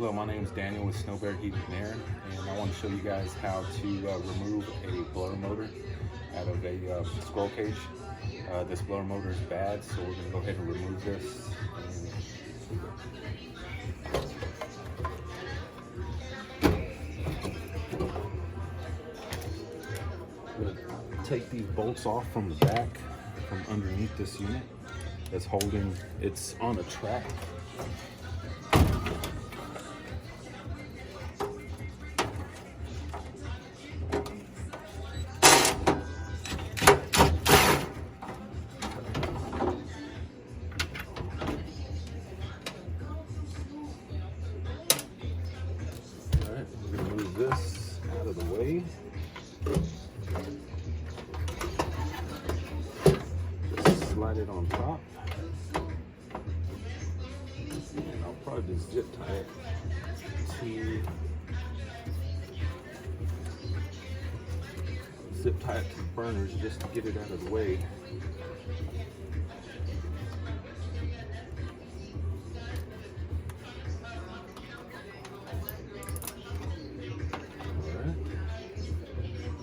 Hello, my name is Daniel with Snow Bear Heating and Air, and I want to show you guys how to remove a blower motor out of a squirrel cage. This blower motor is bad, so we're going to go ahead and remove this. We'll take these bolts off from the back, from underneath this unit that's holding, it's on a track. Alright, we're going to move this out of the way. Just slide it on top. And I'll probably just zip tie it to the burners just to get it out of the way.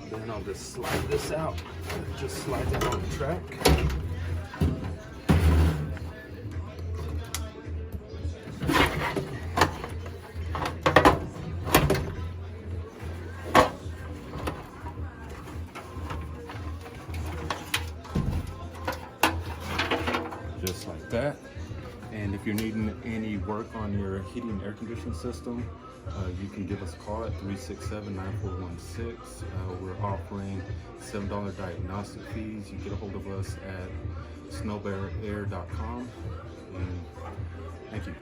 Then I'll just slide this out. Just slide that on the track. Just like that. And if you're needing any work on your heating and air conditioning system, you can give us a call at 367-9416. We're offering $7 diagnostic fees. You get a hold of us at snowbearair.com. And thank you.